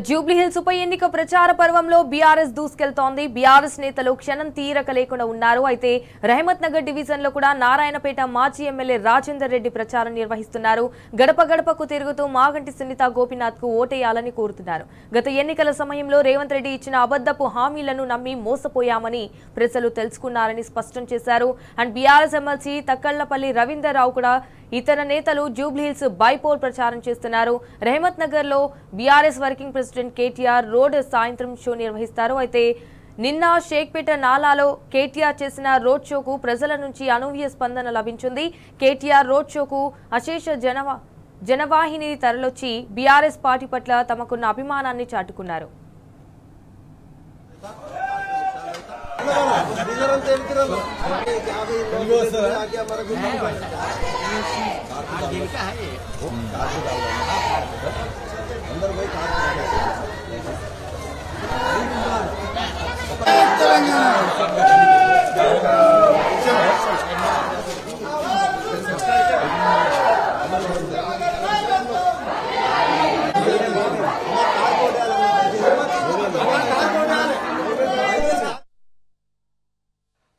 Jubilee hills ఉప ఎన్నిక ప్రచార పర్వంలో బీఆర్ఎస్ దూసుకెళ్తోంది. బీఆర్ఎస్ నేతలు క్షణం తీరక లేకుండా ఉన్నారు. అయితే రహమత్ నగర్ డివిజన్ లో కూడా నారాయణపేట మాజీ ఎమ్మెల్యే రాజేందర్ రెడ్డి ప్రచారం నిర్వహిస్తున్నారు. గడప గడపకు తిరుగుతూ మాగంటి సునీత గోపీనాథ్ కు ఓటేయాలని కోరుతున్నారు. గత ఎన్నికల సమయంలో రేవంత్ రెడ్డి ఇచ్చిన అబద్ధపు హామీలను నమ్మి మోసపోయామని ప్రజలు తెలుసుకున్నారని స్పష్టం చేశారు. And BRS MLC Takkallapalli Ravinder Rao కూడా ఇతర నేతలు జూబ్లీ హిల్స్ బైపోల్ ప్రచారం చేస్తున్నారు. రహమత్ నగర్ లో BRS working president KTR road సాయంత్రం షో నిర్వహిస్తారు. అయితే నిన్న షేక్పేట నాలాలో కేటీఆర్ చేసిన రోడ్ షోకు ప్రజల నుంచి అనూహ్య స్పందన లభించింది. కేటీఆర్ రోడ్ షోకు అశేష జనవాహిని తరలొచ్చి బీఆర్ఎస్ పార్టీ పట్ల తమకున్న అభిమానాన్ని చాటుకున్నారు.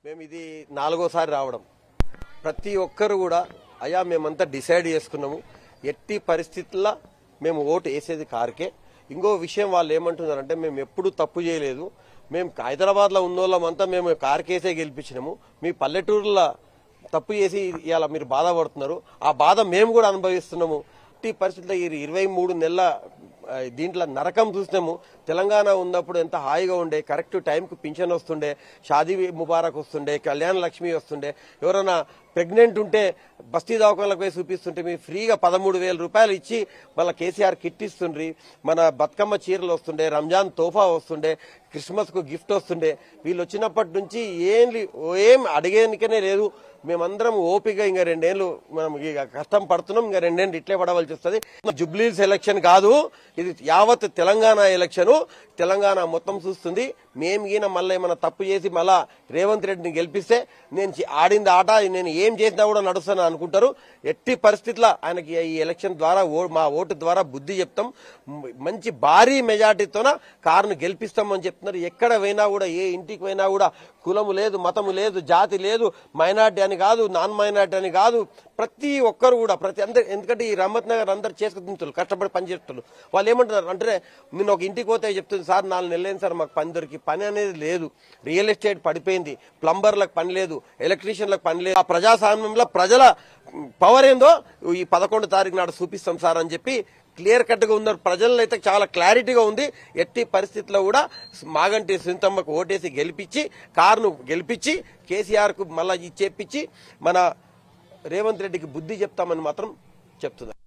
మేము ఇది 4వ సారి రావడం. ప్రతి ఒక్కరు కూడా అయ్యా మేమంతా డిసైడ్ చేసుకున్నాము, ఎట్టి పరిస్థితుల్లో మేము ఓటు వేసేది కారుకే. ఇంకో విషయం వాళ్ళు ఏమంటున్నారంటే మేము ఎప్పుడు తప్పు చేయలేదు, మేము హైదరాబాద్లో ఉన్నోళ్ళమంతా మేము కారుకేసే గెలిపించినాము, మీ పల్లెటూరులో తప్పు చేసి ఇవాళ మీరు బాధపడుతున్నారు, ఆ బాధ మేము కూడా అనుభవిస్తున్నాము. ఎట్టి పరిస్థితుల్లో ఈ 23 నెలల దీంట్లో నరకం చూసినాము. తెలంగాణ ఉన్నప్పుడు ఎంత హాయిగా ఉండే, కరెక్ట్ టైంకు పింఛన్ వస్తుండే, షాదీ ముబారక్ వస్తుండే, కళ్యాణ లక్ష్మి వస్తుండే, ఎవరైనా ప్రెగ్నెంట్ ఉంటే బస్తీ దవాఖానలకు పోయి చూపిస్తుంటే మీ ఫ్రీగా 13,000 రూపాయలు ఇచ్చి మళ్ళీ కేసీఆర్ కిట్ ఇస్తుండ్రి, మన బతుకమ్మ చీరలు వస్తుండే, రంజాన్ తోఫా వస్తుండే, క్రిస్మస్ కు గిఫ్ట్ వస్తుండే. వీళ్ళు వచ్చినప్పటి నుంచి ఏం అడిగేనికనే లేదు. మేమందరం ఓపిక ఇంకా 2 ఏళ్లు మనం ఇక కష్టం పడుతున్నాం, ఇంకా 2 ఏళ్లు ఇట్లే పడవలసి వస్తుంది. జూబ్లీ హిల్స్ ఎలక్షన్ కాదు, ఇది యావత్ తెలంగాణ ఎలక్షన్. తెలంగాణ మొత్తం చూస్తుంది. మేము గీన మళ్ళీ ఏమైనా తప్పు చేసి మళ్ళా రేవంత్ రెడ్డిని గెలిపిస్తే నేను ఆడింది ఆట, నేను ఏం చేసినా కూడా నడుస్తాను అనుకుంటారు. ఎట్టి పరిస్థితుల్లో ఆయనకి ఈ ఎలక్షన్ ద్వారా మా ఓటు ద్వారా బుద్ధి చెప్తాం, మంచి భారీ మెజార్టీతోన కారును గెలిపిస్తామని చెప్తున్నారు. ఎక్కడ పోయినా కూడా, ఏ ఇంటికి పోయినా కూడా కులము లేదు, మతము లేదు, జాతి లేదు, మైనార్టీ అని కాదు, నాన్ మైనార్టీ అని కాదు, ప్రతి ఒక్కరు కూడా ఎందుకంటే ఈ రహమత్ నగర్ అందరు చేసుకుంటారు, కష్టపడి పని చేస్తున్నారు. వాళ్ళు ఏమంటున్నారు అంటే నేను ఒక ఇంటికి పోతే చెప్తుంది, సార్ 4 నెలలైంది సార్ మాకు పని దొరికి. పని అనేది లేదు, రియల్ ఎస్టేట్ పడిపోయింది, ప్లంబర్లకు పని లేదు, ఎలక్ట్రీషియన్లకు పని లేదు. ఆ ప్రజాస్వామ్యంలో ప్రజల పవర్ ఏందో ఈ 11వ తారీఖు నాడు చూపిస్తాం సార్ అని చెప్పి క్లియర్ కట్ గా ఉన్నారు. ప్రజల్లో అయితే చాలా క్లారిటీగా ఉంది. ఎట్టి పరిస్థితుల్లో కూడా మాగంటి సునీతమ్మకు ఓటేసి గెలిపించి కారును గెలిపించి కేసీఆర్ కు మళ్ళా ఇచ్చేపించి మన రేవంత్ రెడ్డికి బుద్ధి చెప్తామని మాత్రం చెప్తున్నారు.